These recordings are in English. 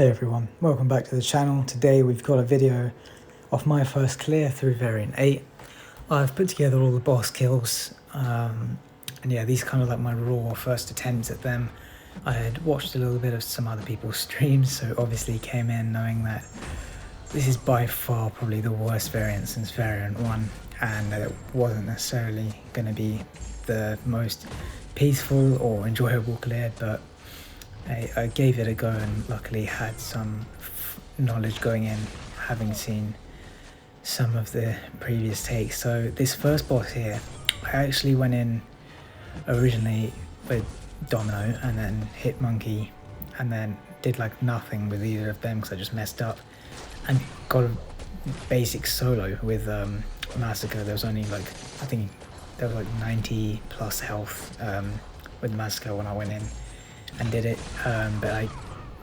Hey everyone, welcome back to the channel. Today we've got a video of my first clear through variant 8. I've put together all the boss kills, and yeah, these kind of like my raw first attempts at them. I had watched a little bit of some other people's streams, so obviously came in knowing that this is by far probably the worst variant since variant 1, and that it wasn't necessarily going to be the most peaceful or enjoyable clear, but I gave it a go and luckily had some knowledge going in, having seen some of the previous takes. So this first boss here, I actually went in originally with Domino and then hit Monkey and then did like nothing with either of them because I just messed up and got a basic solo with Massacre. There was only like, I think there was like 90 plus health with Massacre when I went in and did it, but I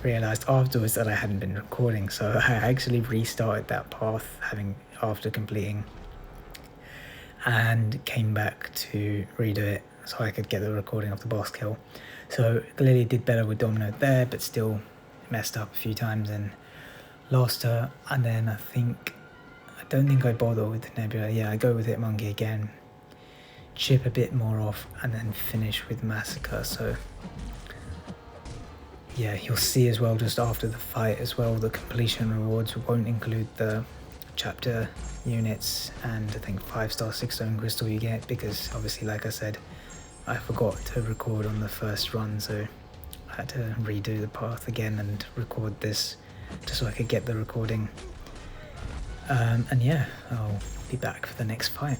realized afterwards that I hadn't been recording, so I actually restarted that path after completing and came back to redo it so I could get the recording of the boss kill. So clearly did better with Domino there, but still messed up a few times and lost her. And then I don't think I bother with Nebula. Yeah, I go with Hit Monkey again, chip a bit more off, and then finish with Massacre. So yeah, you'll see as well just after the fight as well, the completion rewards won't include the chapter units and I think 5-star 6-stone crystal you get, because obviously, like I said, I forgot to record on the first run, so I had to redo the path again and record this just so I could get the recording. And yeah, I'll be back for the next fight.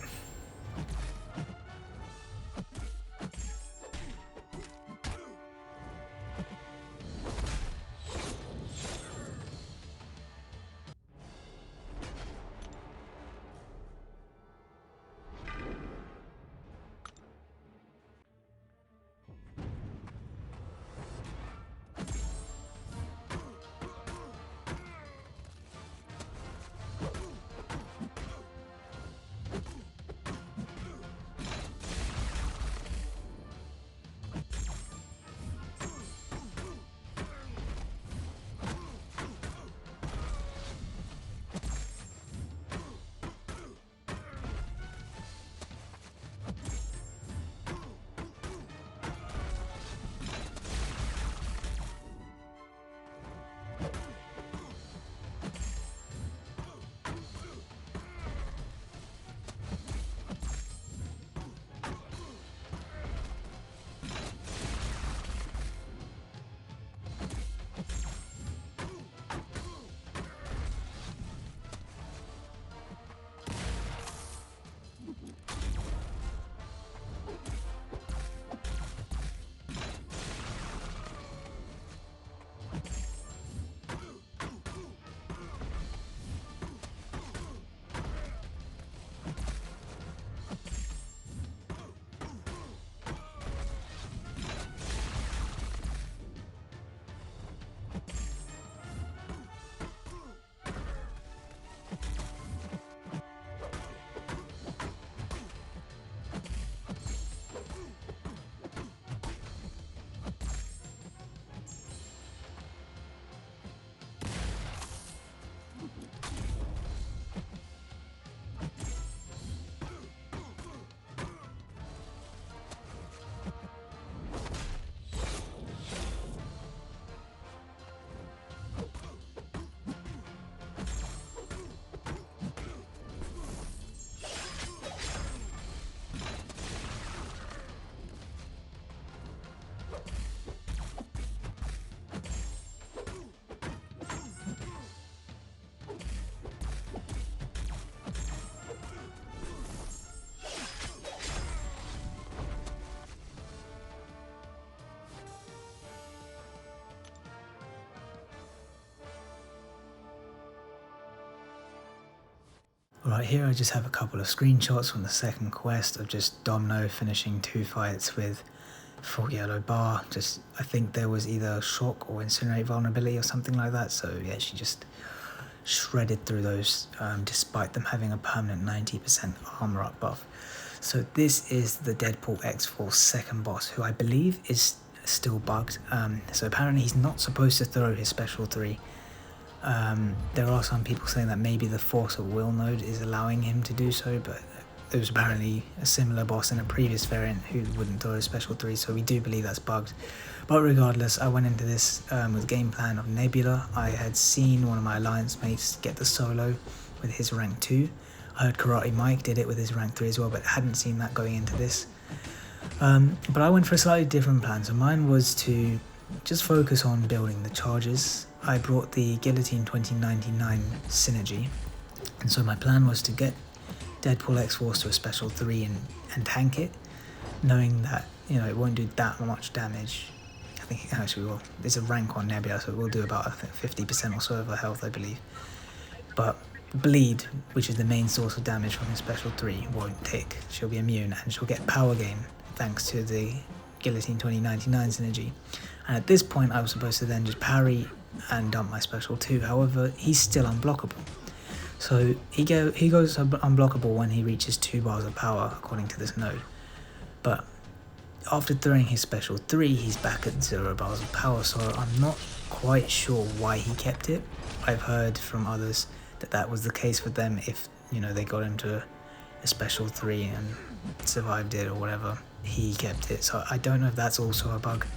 Right here I just have a couple of screenshots from the second quest of just Domino finishing 2 fights with full yellow bar. Just, I think there was either shock or incinerate vulnerability or something like that, so yeah, she just shredded through those despite them having a permanent 90% armor up buff. So this is the Deadpool XF second boss, who I believe is still bugged. So apparently he's not supposed to throw his special 3. There are some people saying that maybe the Force of Will node is allowing him to do so, but there was apparently a similar boss in a previous variant who wouldn't throw a special 3, so we do believe that's bugged. But regardless, I went into this with a game plan of Nebula. I had seen one of my alliance mates get the solo with his rank 2. I heard Karate Mike did it with his rank 3 as well, but hadn't seen that going into this. But I went for a slightly different plan. So mine was to just focus on building the charges. I brought the Guillotine 2099 synergy, and so my plan was to get Deadpool X-Force to a special 3 and tank it, knowing that, you know, it won't do that much damage. I think it actually will. There's a rank on Nebula, so it will do about 50% or so of her health, I believe. But Bleed, which is the main source of damage from his special 3, won't tick. She'll be immune, and she'll get power gain thanks to the Guillotine 2099 synergy. And at this point, I was supposed to then just parry and dump my special 2. However, he's still unblockable. So he goes unblockable when he reaches 2 bars of power, according to this node. But after throwing his special 3, he's back at 0 bars of power, so I'm not quite sure why he kept it. I've heard from others that that was the case for them if, you know, they got him to a special 3 and survived it or whatever. He kept it, so I don't know if that's also a bug.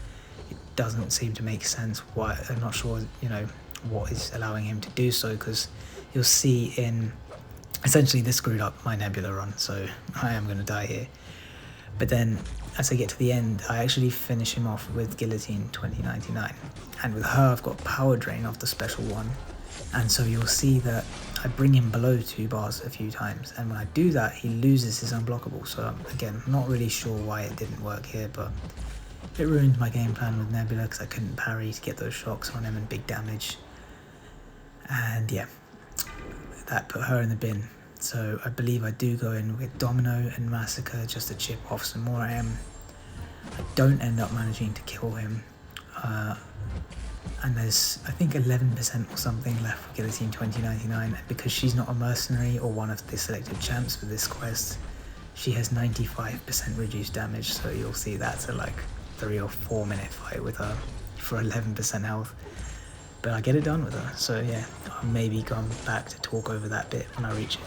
It doesn't seem to make sense why. I'm not sure, you know, what is allowing him to do so, because you'll see in essentially this screwed up my Nebula run, so I am going to die here. But then as I get to the end, I actually finish him off with Guillotine 2099, and with her I've got power drain off the special 1, and so you'll see that I bring him below 2 bars a few times, and when I do that he loses his unblockable. So again, not really sure why it didn't work here, but it ruined my game plan with Nebula because I couldn't parry to get those shocks on him and big damage. And yeah, that put her in the bin. So I believe I do go in with Domino and Massacre just to chip off some more AM. I don't end up managing to kill him. And there's, I think, 11% or something left for Guillotine 2099. Because she's not a mercenary or one of the selected champs for this quest, she has 95% reduced damage. So you'll see that's a like 3 or 4 minute fight with her for 11% health. But I get it done with her, so yeah, I'll maybe come back to talk over that bit when I reach it.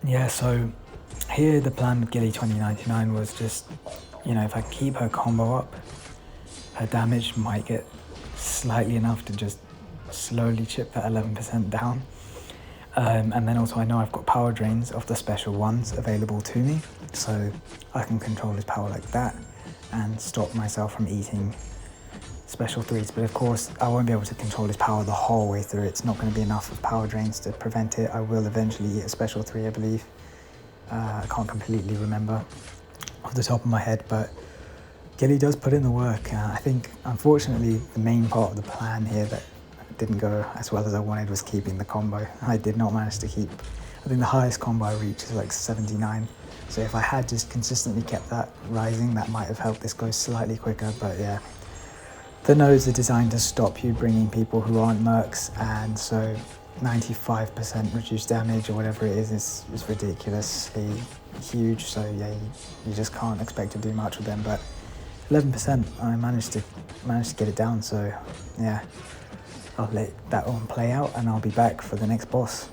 Yeah, so here the plan with Gilly 2099 was just, you know, if I keep her combo up, her damage might get slightly enough to just slowly chip that 11% down. And then also I know I've got power drains of the special ones available to me, so I can control his power like that and stop myself from eating special 3s. But of course I won't be able to control his power the whole way through. It's not going to be enough of power drains to prevent it. I will eventually eat a special 3, I believe. I can't completely remember off the top of my head, but Gilly does put in the work. I think unfortunately the main part of the plan here that didn't go as well as I wanted was keeping the combo. I did not manage to keep, I think the highest combo I reached is like 79. So if I had just consistently kept that rising, that might have helped this go slightly quicker. But yeah, the nodes are designed to stop you bringing people who aren't mercs, and so 95% reduced damage or whatever it is ridiculously huge. So yeah, you just can't expect to do much with them. But 11%, I managed to get it down. So yeah, I'll let that one play out and I'll be back for the next boss.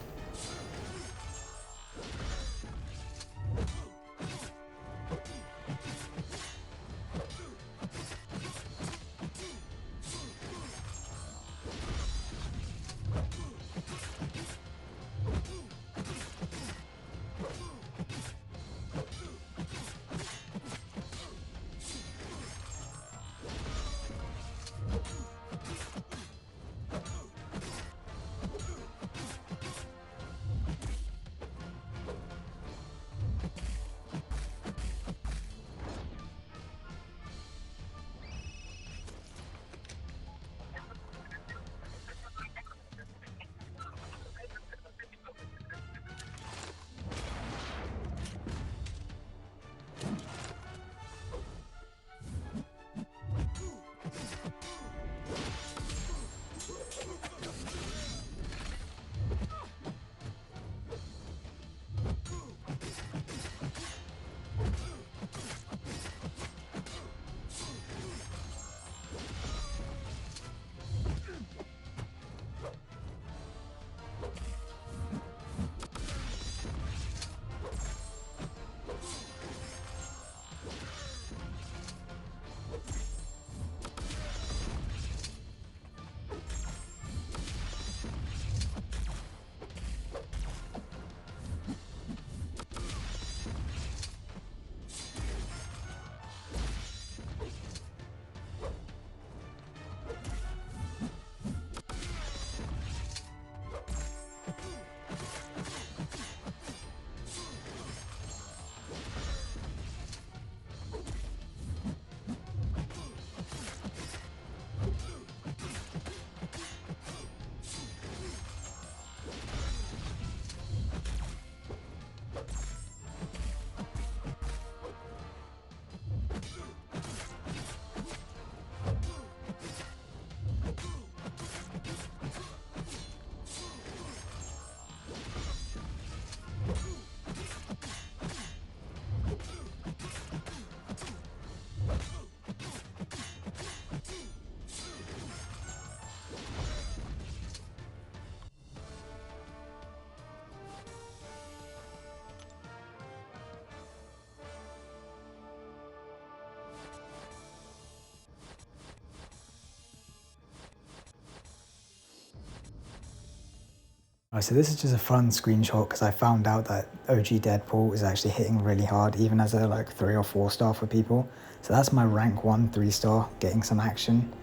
So this is just a fun screenshot because I found out that OG Deadpool is actually hitting really hard, even as a like 3 or 4 star for people. So that's my rank 1 3-star getting some action.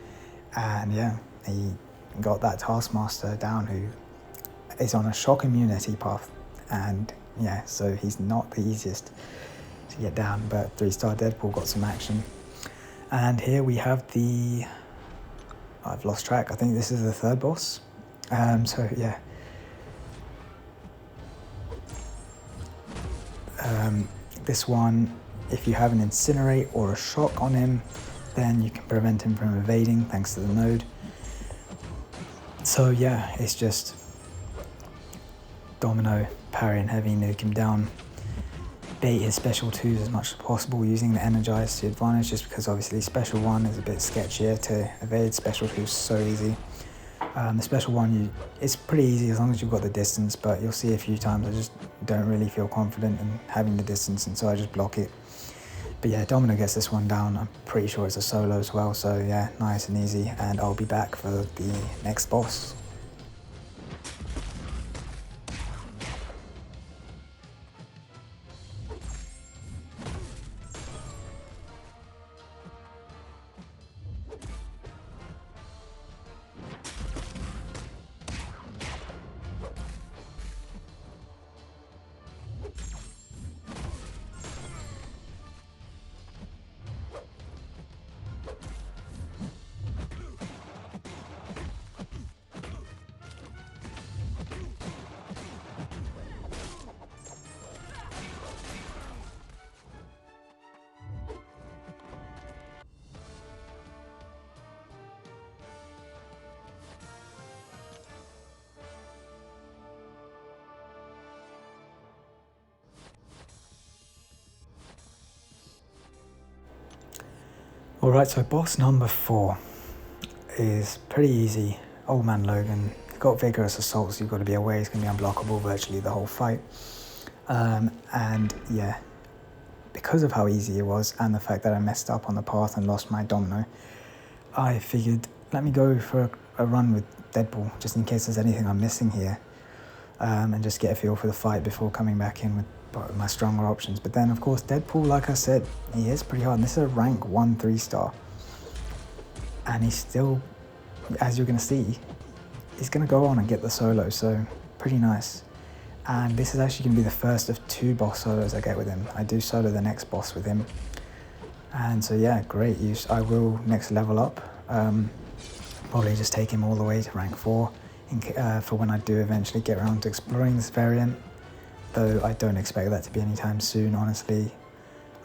And yeah, he got that Taskmaster down who is on a shock immunity path. And yeah, so he's not the easiest to get down, but 3-star Deadpool got some action. And here we have the, I've lost track, I think this is the 3rd boss. So yeah. This one, if you have an Incinerate or a Shock on him, then you can prevent him from evading thanks to the node. So yeah, it's just Domino, parry and heavy, nuke him down, bait his special 2s as much as possible using the Energize to advantage, just because obviously special 1 is a bit sketchier to evade, special 2 is so easy. The special 1, it's pretty easy as long as you've got the distance, but you'll see a few times I just don't really feel confident in having the distance, and so I just block it. But yeah, Domino gets this one down. I'm pretty sure it's a solo as well, so yeah, nice and easy, and I'll be back for the next boss. Alright, so boss number 4 is pretty easy. Old man Logan. Got vigorous assault, so you've got to be aware he's going to be unblockable virtually the whole fight. And yeah, because of how easy it was and the fact that I messed up on the path and lost my domino, I figured let me go for a run with Deadpool just in case there's anything I'm missing here, and just get a feel for the fight before coming back in with my stronger options. But then of course Deadpool, like I said, he is pretty hard, and this is a rank 1 3-star, and he's still, as you're going to see, he's going to go on and get the solo, so pretty nice. And this is actually going to be the first of 2 boss solos I get with him. I do solo the next boss with him, and so yeah, great use. I will next level up, probably just take him all the way to rank 4 for when I do eventually get around to exploring this variant, though I don't expect that to be anytime soon, honestly.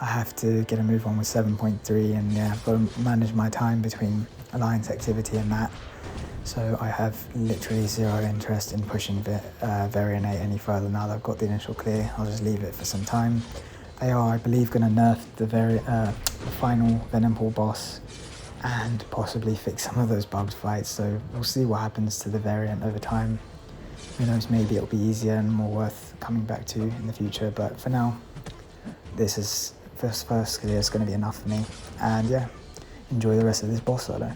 I have to get a move on with 7.3, and yeah, I've got to manage my time between alliance activity and that. So I have literally zero interest in pushing Variant 8 any further now that I've got the initial clear. I'll just leave it for some time. They are, I believe, going to nerf the final Venompool boss and possibly fix some of those bugged fights. So we'll see what happens to the variant over time. Who knows, maybe it'll be easier and more worth coming back to in the future. But for now, this is first clear is going to be enough for me. And yeah, enjoy the rest of this boss solo.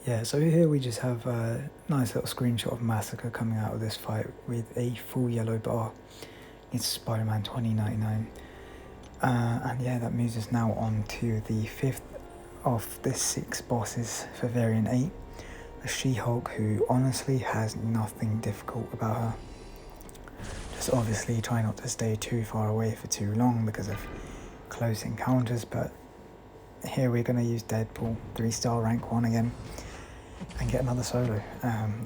Yeah, so here we just have a nice little screenshot of Massacre coming out of this fight with a full yellow bar. It's Spiderman 2099. And yeah, that moves us now on to the 5th of the 6 bosses for Variant 8. A She-Hulk who honestly has nothing difficult about her. Just obviously try not to stay too far away for too long because of close encounters, but here we're going to use Deadpool 3-star rank 1 again and get another solo.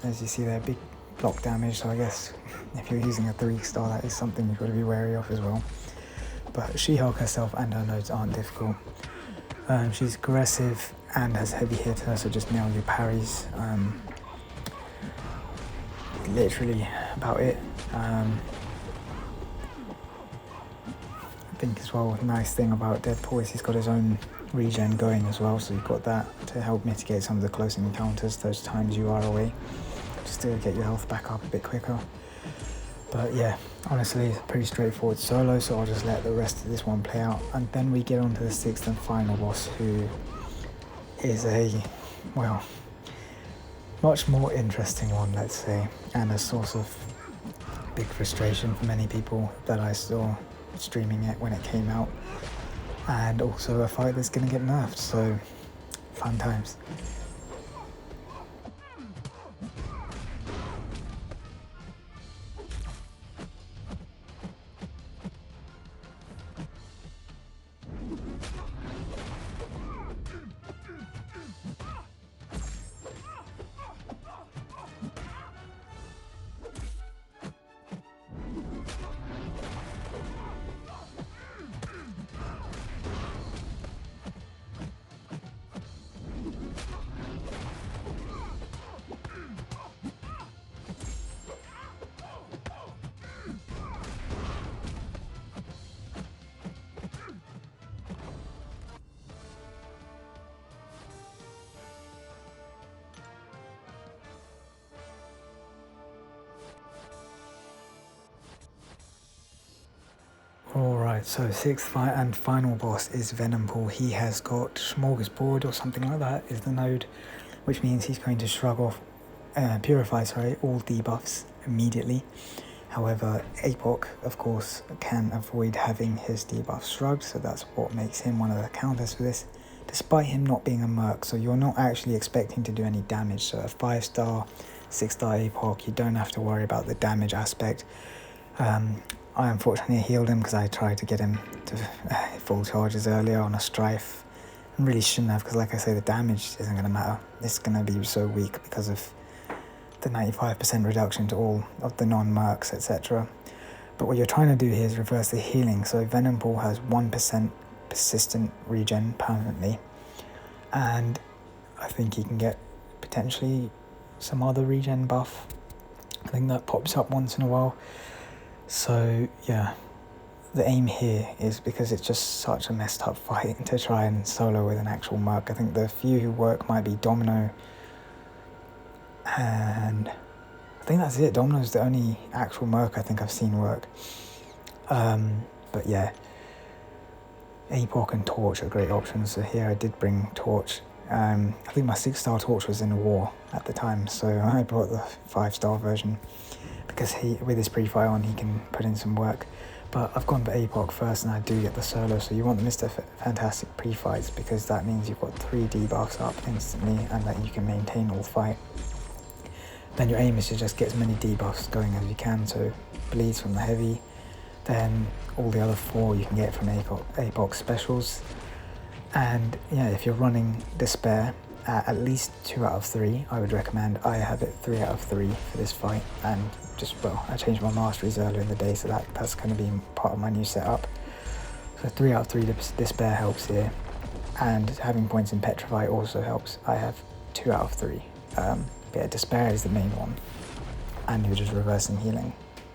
As you see there, big block damage, so I guess if you're using a 3-star, that is something you've got to be wary of as well. But She-Hulk herself and her nodes aren't difficult. She's aggressive and has heavy hitter, so just nail your parries. Literally about it. I think as well, nice thing about Deadpool is he's got his own regen going as well, so you've got that to help mitigate some of the close encounters, those times you are away, just to get your health back up a bit quicker. But yeah, honestly, it's a pretty straightforward solo, so I'll just let the rest of this one play out. And then we get on to the sixth and final boss, who is a, well, much more interesting one, let's say, and a source of big frustration for many people that I saw streaming it when it came out. And also a fight that's going to get nerfed, so fun times. Alright, so sixth and final boss is Venompool. He has got Smorgasbord or something like that is the node, which means he's going to shrug off, purify all debuffs immediately. However, Apoc, of course, can avoid having his debuff shrugged, so that's what makes him one of the counters for this, despite him not being a merc, so you're not actually expecting to do any damage. So a 5-star, 6-star Apoc, you don't have to worry about the damage aspect. I unfortunately healed him because I tried to get him to full charges earlier on a strife. I really shouldn't have, because like I say, the damage isn't going to matter. It's going to be so weak because of the 95% reduction to all of the non-mercs, etc. But what you're trying to do here is reverse the healing. So Venompool has 1% persistent regen permanently, and I think he can get potentially some other regen buff. I think that pops up once in a while. So yeah, the aim here is, because it's just such a messed up fight, to try and solo with an actual merc. I think the few who work might be Domino, and I think that's it. Domino's the only actual merc I think I've seen work. But yeah, Apoc and Torch are great options. So here I did bring Torch. I think my 6-star Torch was in war at the time, so I brought the 5-star version, because with his pre-fire on, he can put in some work. But I've gone for Apoc first, and I do get the solo, so you want the Mr. Fantastic pre-fights, because that means you've got 3 debuffs up instantly, and that you can maintain all fight. Then your aim is to just get as many debuffs going as you can, so bleeds from the heavy, then all the other 4 you can get from Apoc specials. And yeah, if you're running Despair, at least 2 out of 3, I would recommend. I have it 3 out of 3 for this fight, and just, well, I changed my masteries earlier in the day, so that's going to be part of my new setup. So 3 out of 3 Despair helps here, and having points in Petrify also helps. I have 2 out of 3. Yeah, Despair is the main one, and you're just reversing healing,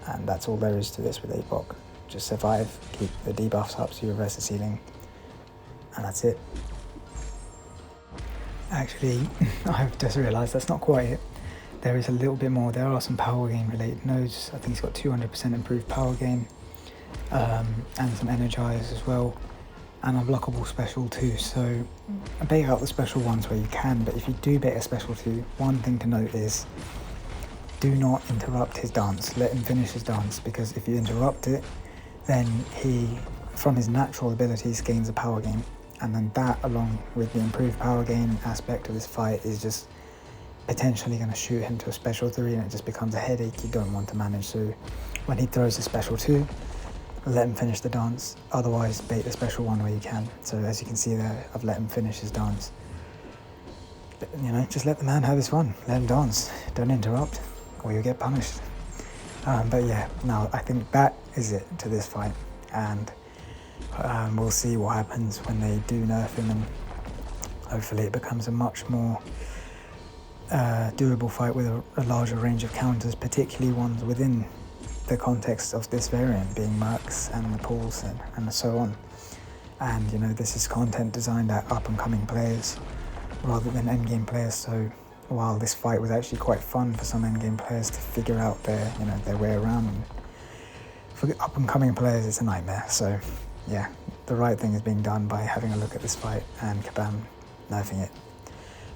and that's all there is to this with Apoc. Just survive, keep the debuffs up so you reverse the healing, and that's it. Actually, I've just realised that's not quite it. There is a little bit more. There are some power gain related nodes. I think he's got 200% improved power gain, and some energize as well, and a blockable special too. So bait out the special ones where you can, but if you do bait a special too, one thing to note is do not interrupt his dance. Let him finish his dance, because if you interrupt it, then he, from his natural abilities, gains a power gain. And then that, along with the improved power gain aspect of this fight, is just potentially going to shoot him to a special 3, and it just becomes a headache you don't want to manage. So when he throws a special 2, let him finish the dance. Otherwise, bait the special 1 where you can. So as you can see there, I've let him finish his dance. But, you know, just let the man have his fun. Let him dance. Don't interrupt, or you'll get punished. But yeah, no, I think that is it to this fight. And we'll see what happens when they do nerf him, and hopefully it becomes a much more doable fight with a larger range of counters, particularly ones within the context of this variant, being mercs and the pools and so on. And you know, this is content designed at up and coming players rather than endgame players, so while this fight was actually quite fun for some endgame players to figure out their way around and for up and coming players it's a nightmare. So yeah, the right thing is being done by having a look at this fight and Kabam nerfing it.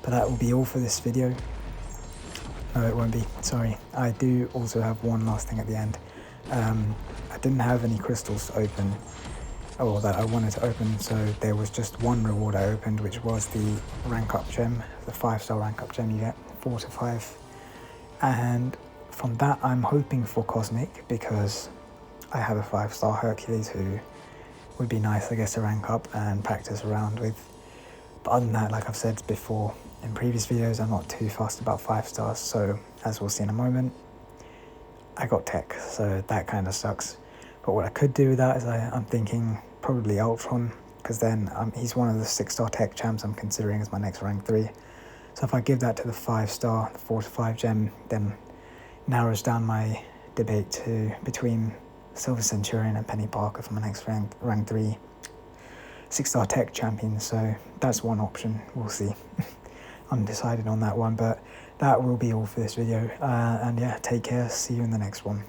But that will be all for this video. No, it won't be, sorry. I do also have one last thing at the end. I didn't have any crystals to open, or that I wanted to open, so there was just one reward I opened, which was the rank up gem, the 5-star rank up gem you get, 4 to 5. And from that I'm hoping for Cosmic, because I have a 5-star Hercules who would be nice, I guess, to rank up and practice around with. But other than that, like I've said before in previous videos, I'm not too fussed about 5 stars, so as we'll see in a moment, I got tech, so that kind of sucks. But what I could do with that is I'm thinking probably Ultron, because then he's one of the 6-star tech champs I'm considering as my next rank 3. So if I give that to the 5-star, the 4 to 5 gem, then narrows down my debate to between Silver Centurion and Penny Parker for my next rank 3 6-star tech champion. So that's one option, we'll see. Undecided on that one, but that will be all for this video. And yeah, take care, see you in the next one.